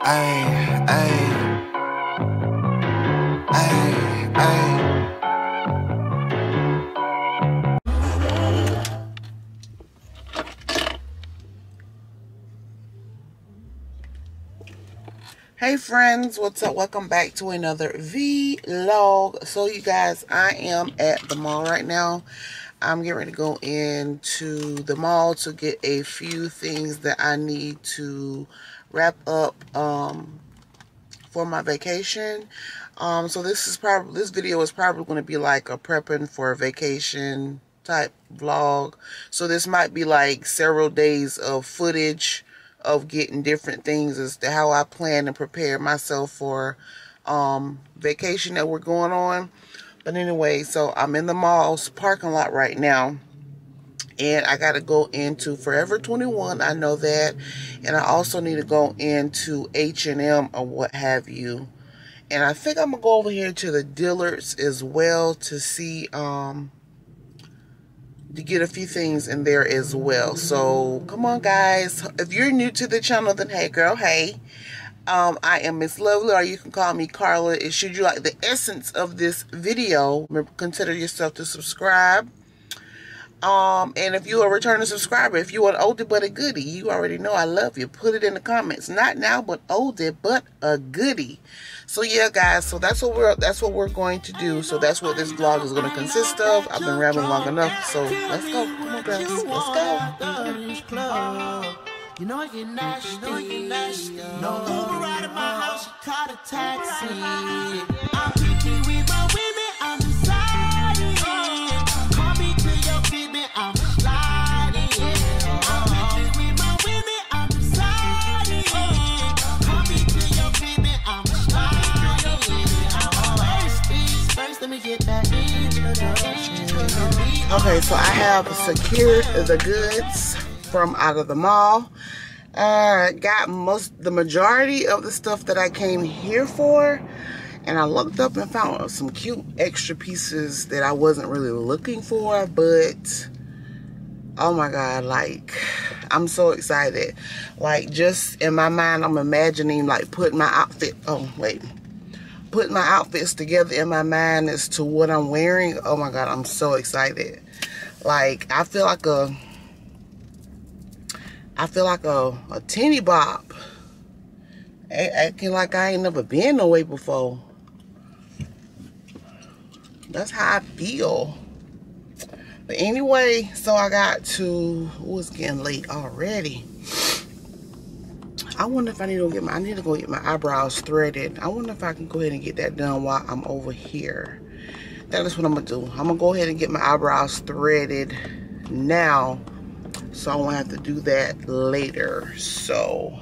Ay, ay, ay, ay. Hey friends, what's up? Welcome back to another vlog. So you guys, I am at the mall right now. I'm getting ready to go into the mall to get a few things that I need to wrap up for my vacation. So this video is probably going to be like a prepping for a vacation type vlog. So this might be like several days of footage of getting different things as to how I plan and prepare myself for vacation that we're going on. But anyway, so I'm in the mall's parking lot right now, and I got to go into Forever 21. I know that, and I also need to go into H&M or what have you. And I think I'm gonna go over here to the Dillard's as well to see to get a few things in there as well. So come on guys, if you're new to the channel, then hey girl, hey. I am Miss Lovely, or you can call me Carla. And should you like the essence of this video, remember, consider yourself to subscribe. And if you're a returning subscriber, if you're an oldie but a goodie, you already know I love you. Put it in the comments. Not now, but oldie but a goodie. So yeah, guys. So that's what we're going to do. So that's what this vlog is going to consist of. I've been rambling long enough. So let's go. Come on, guys. Let's go. You know you're nasty. No Uber ride at my house, you caught a taxi. I'm picky with my women, I'm deciding. Call me to your feet, I'm sliding. I'm picky with my women, I'm deciding. Call me to your feet, I'm sliding. First things first, let me get that introduction. Okay, so I have secured the goods from out of the mall. Got the majority of the stuff that I came here for, and I looked up and found some cute extra pieces that I wasn't really looking for, but oh my god, like I'm so excited. Like just in my mind, I'm imagining like putting my outfits together in my mind as to what I'm wearing. Oh my god, I'm so excited. Like I feel like a teeny bop, acting like I ain't never been no way before. That's how I feel. But anyway, so I got to, it's getting late already. I wonder if I need to go get my eyebrows threaded. I wonder if I can go ahead and get that done while I'm over here. That is what I'm gonna do. I'm gonna go ahead and get my eyebrows threaded now, so I won't have to do that later. So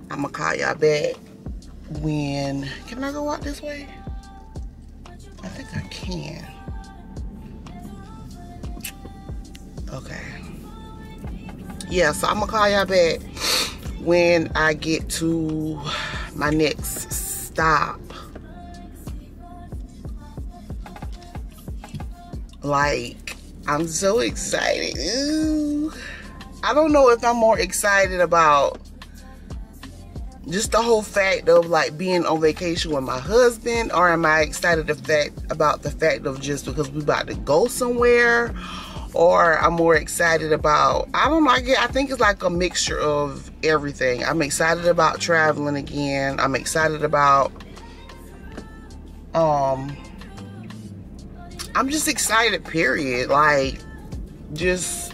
I'm gonna call y'all back when, can I go out this way? I think I can. Okay. Yeah, so I'm gonna call y'all back when I get to my next stop. Like, I'm so excited. Ooh. I don't know if I'm more excited about just the whole fact of like being on vacation with my husband, or am I excited about the fact of just because we about to go somewhere, or I'm more excited about, I don't know, I think it's like a mixture of everything. I'm excited about traveling again. I'm excited about I'm just excited, period. Like, just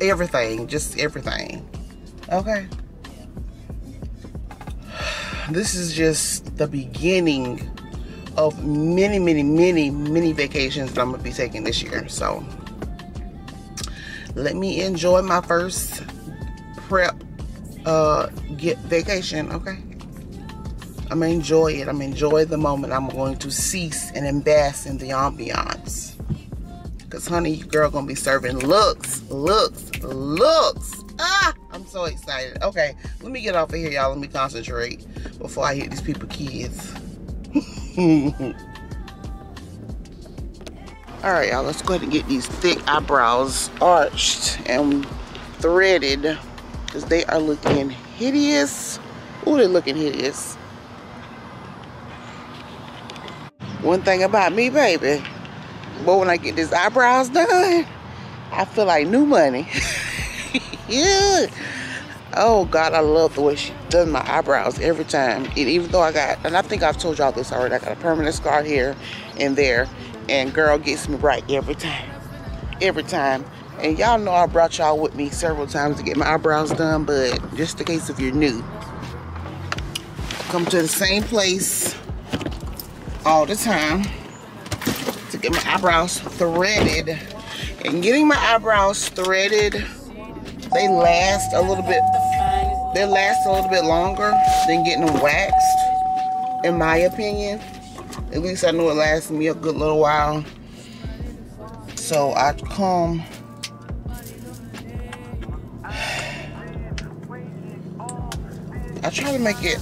everything, okay? This is just the beginning of many vacations that I'm gonna be taking this year. So let me enjoy my first prep vacation, okay? I'm gonna enjoy it. I'm gonna enjoy the moment. I'm going to cease and bask in the ambiance. Cause honey, your girl gonna be serving looks. Ah, I'm so excited. Okay, let me get off of here, y'all. Let me concentrate before I hit these people kids. All right, y'all, let's go ahead and get these thick eyebrows arched and threaded. because they are looking hideous. Oh, they're looking hideous. One thing about me, baby, but when I get these eyebrows done, I feel like new money. Yeah. Oh God, I love the way she does my eyebrows every time. And even though I think I've told y'all this already, I got a permanent scar here and there, and girl gets me right every time. Every time. And y'all know I brought y'all with me several times to get my eyebrows done, but just in case if you're new, come to the same place all the time to get my eyebrows threaded. And getting my eyebrows threaded, they last a little bit longer than getting them waxed, in my opinion. At least I know it lasts me a good little while. So I come, I try to make it,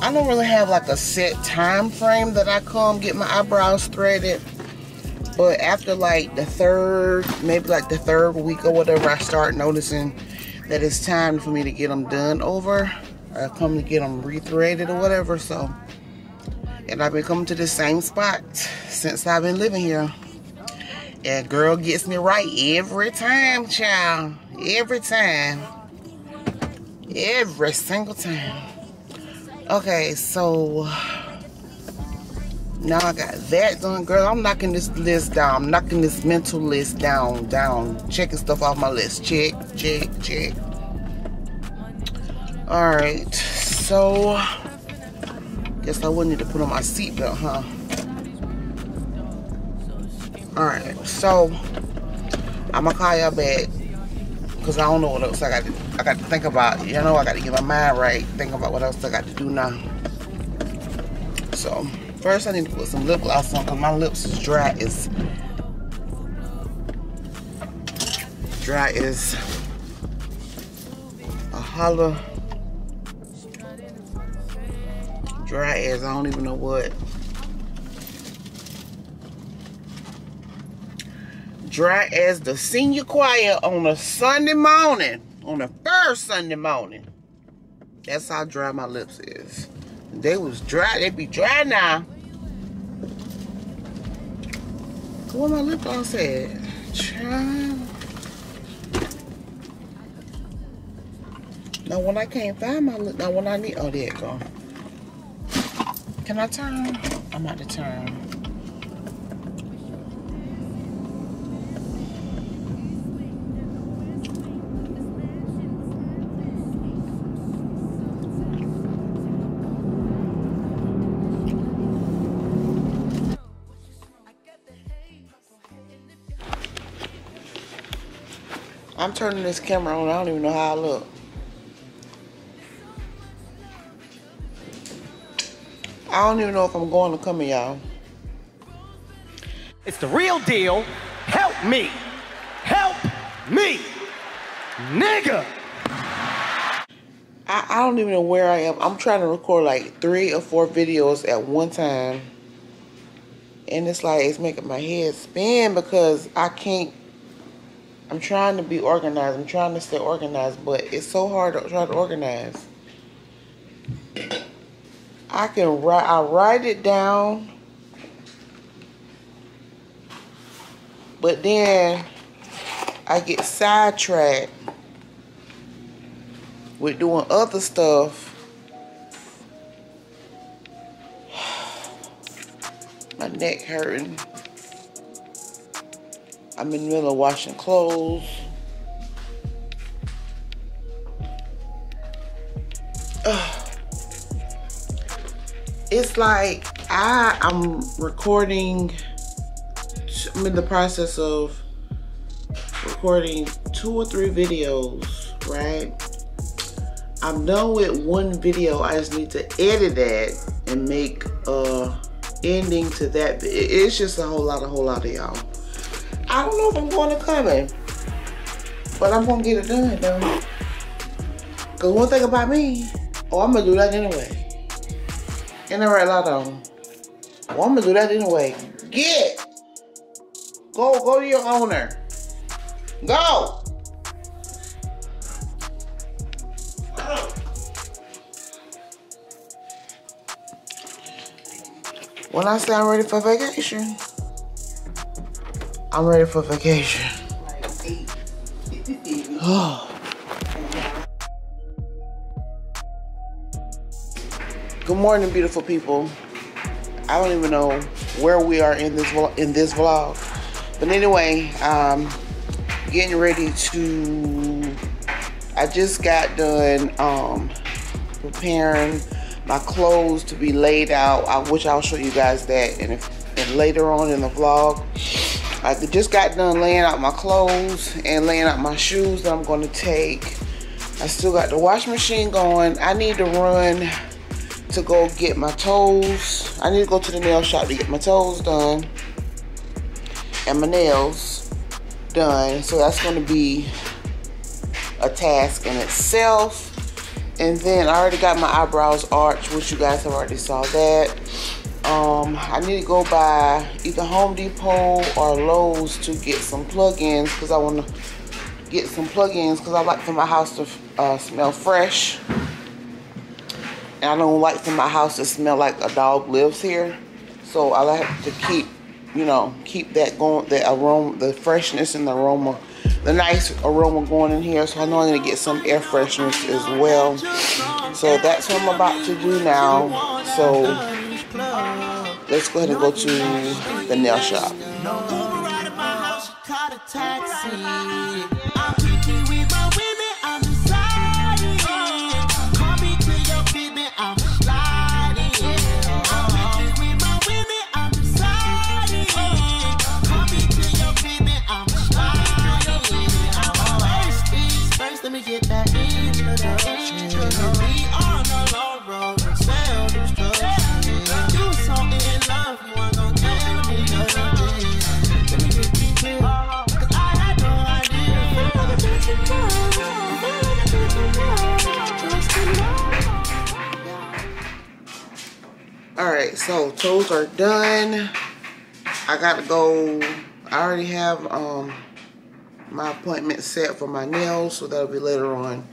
I don't really have like a set time frame that I come get my eyebrows threaded, but after like the third week or whatever, I start noticing that it's time for me to get them done over. I come to get them rethreaded or whatever. So, and I've been coming to the same spot since I've been living here. And girl gets me right every time, child. Every time. Every single time. Okay, so now I got that done. Girl, I'm knocking this list down. I'm knocking this mental list down. Checking stuff off my list. Check. Alright, so guess I wouldn't need to put on my seatbelt, huh? Alright, so I'm gonna call y'all back because I don't know what else I got to think about. You know, I got to get my mind right, think about what else I got to do now. So first I need to put some lip gloss on because my lips is dry as a holler. Dry as I don't even know what. Dry as the senior choir on a Sunday morning. On the first Sunday morning. That's how dry my lips is. They was dry. They be dry now. What my lip gloss at? Child. Now when I can't find my lip, now when I need, oh there it go. Can I turn? I'm about to turn. I'm turning this camera on. I don't even know how I look. I don't even know if I'm going to come in, y'all. It's the real deal. Help me. Help me. Nigga. I don't even know where I am. I'm trying to record like 3 or 4 videos at one time. And it's like, it's making my head spin because I can't. I'm trying to be organized. I'm trying to stay organized, but it's so hard to try to organize. I write it down, but then I get sidetracked with doing other stuff. My neck hurting. I'm in the middle of washing clothes. It's like I'm recording. I'm in the process of recording 2 or 3 videos, right? I'm done with one video. I just need to edit that and make a ending to that. It's just a whole lot of y'all. I don't know if I'm going to come in, but I'm going to get it done though. Because one thing about me, I'm going to do that anyway. Ain't that right, Lotto? I'm going to do that anyway. Go to your owner. Go. When I say I'm ready for vacation, I'm ready for vacation. Good morning, beautiful people. I don't even know where we are in this vlog, but anyway, getting ready to. I just got done preparing my clothes to be laid out, which I'll show you guys that and later on in the vlog. I just got done laying out my clothes and laying out my shoes that I'm going to take. I still got the washing machine going. I need to run to go get my toes. I need to go to the nail shop to get my toes done and my nails done. So that's going to be a task in itself. And then I already got my eyebrows arched, which you guys have already saw that. I need to go by either Home Depot or Lowe's to get some plug-ins, because I want to get some plug-ins because I like for my house to smell fresh. And I don't like for my house to smell like a dog lives here. So I like to keep, keep that going, the aroma, the freshness and the aroma, the nice aroma going in here. So I know I'm going to get some air freshness as well. So that's what I'm about to do now. So let's go ahead and go to the nail shop. Let me get that introduction. We on the long road to self-destruction. You was so in love, you weren't gonna tell me nothing. Let me get you clear, cause I had no idea. Alright, so toes are done. I gotta go. I already have my appointment set for my nails, so that'll be later on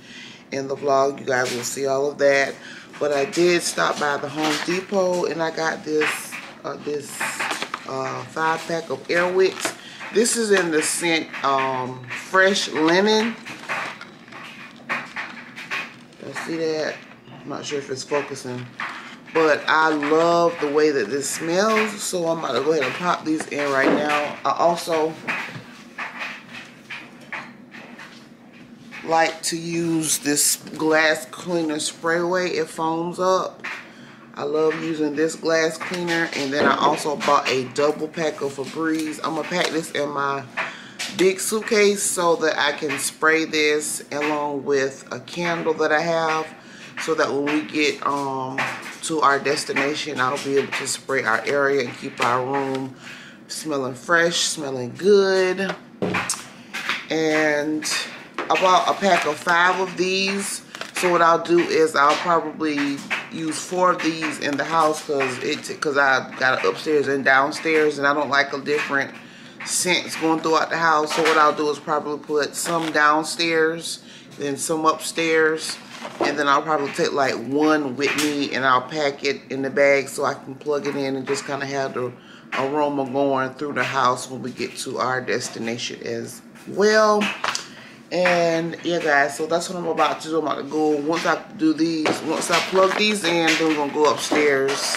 in the vlog. You guys will see all of that. But I did stop by the Home Depot and I got this 5-pack of Air Wicks. This is in the scent Fresh Lemon. You see that? I'm not sure if it's focusing, but I love the way that this smells, so I'm about to go ahead and pop these in right now. I also like to use this glass cleaner sprayway. It foams up. I love using this glass cleaner. And then I also bought a double pack of Febreze. I'm gonna pack this in my big suitcase so that I can spray this along with a candle that I have, so that when we get to our destination, I'll be able to spray our area and keep our room smelling fresh, smelling good. And I bought a pack of 5 of these. So what I'll do is I'll probably use 4 of these in the house because I got it upstairs and downstairs, and I don't like a different scents going throughout the house. So what I'll do is probably put some downstairs, then some upstairs, and then I'll probably take like 1 with me and I'll pack it in the bag so I can plug it in and just kind of have the aroma going through the house when we get to our destination as well. And yeah, guys, so that's what I'm about to do. I'm about to go, once I do these, once I plug these in, then we're gonna go upstairs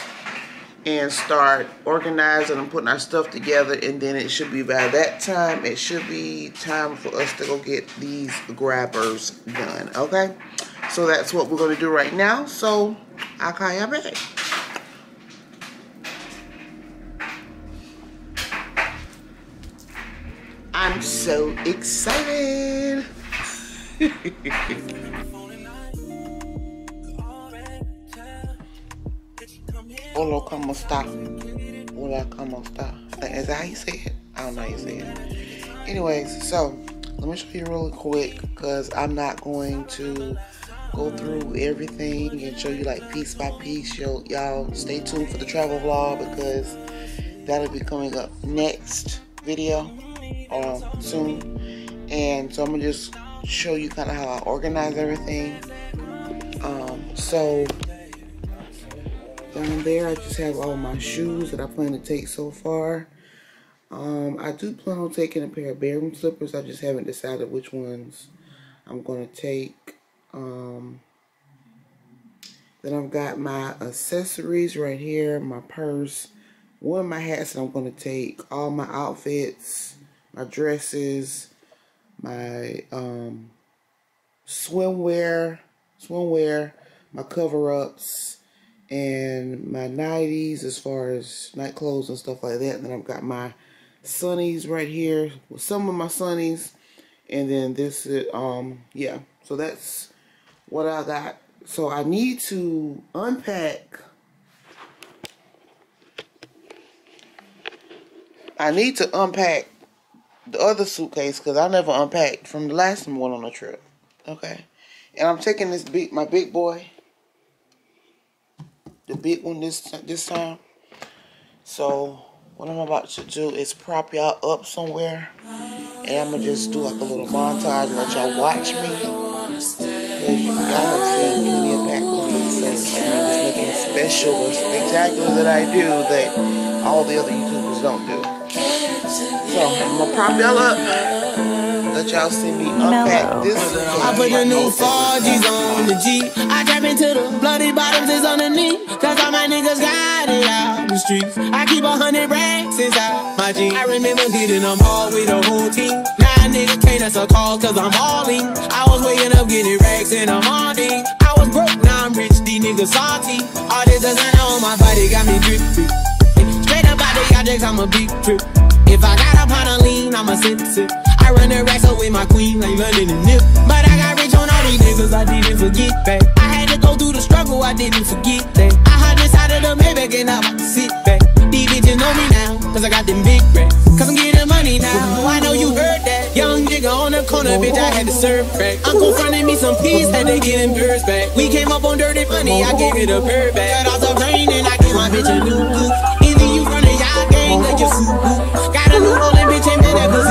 and start organizing and putting our stuff together. And then it should be, by that time, it should be time for us to go get these grabbers done. Okay, so that's what we're gonna do right now. So I'll call y'all back. I'm so excited. Hola, ¿cómo está? Hola, ¿cómo está? Is that how you say it? I don't know how you say it. Anyways, so let me show you really quick, because I'm not going to go through everything and show you like piece by piece. Y'all stay tuned for the travel vlog, because that'll be coming up next video soon. And so I'm gonna just show you kind of how I organize everything. So Down there, I just have all my shoes that I plan to take so far. I do plan on taking a pair of bedroom slippers. I just haven't decided which ones I'm going to take. Then I've got my accessories right here, my purse, one of my hats that I'm going to take, all my outfits, my dresses, my swimwear, my cover-ups, and my nighties as far as night clothes and stuff like that. And then I've got my sunnies right here with some of my sunnies. And then this is, yeah. So that's what I got. So I need to unpack. I need to unpack the other suitcase because I never unpacked from the last one on the trip. Okay. And I'm taking this my big boy. The big one this time. So what I'm about to do is prop y'all up somewhere, and I'm gonna just do like a little montage and let y'all watch me. Because y'all have seen plenty of pack movies, so there's nothing special or spectacular that I do that all the other YouTubers don't do. So I'm gonna prop y'all up. Let y'all see me unpack this. I put the new 4Gs on the G. I trap into the bloody bottoms is underneath. Cause all my niggas got it out the streets. I keep 100 racks inside my jeans. I remember hitting them all with the whole team. Now a nigga can't answer calls cause I'm all in. I was waking up getting racks in the morning. I was broke, now I'm rich, these niggas salty. All this designer on my body got me drip. Straight up out the objects, I'm a big trip. If I got up on a lean, I'm a sip. I run the racks up with my queen like London and Nip. But I got rich on all these niggas, I didn't forget that. I had to go through the struggle, I didn't forget that. I hopped inside of the Maybach and I'm about to sit back. These bitches know me now, cause I got them big racks. Cause I'm getting money now, I know you heard that. Young nigga on the corner, bitch, I had to serve crack. Uncle fronted me some peas, had they getting birds back. We came up on dirty money, I gave it a bird back. Cut off the brain and I gave my bitch a new coupe. Either you run a y'all gang or you suit boot. Got a new rolling bitch, ain't been that pussy.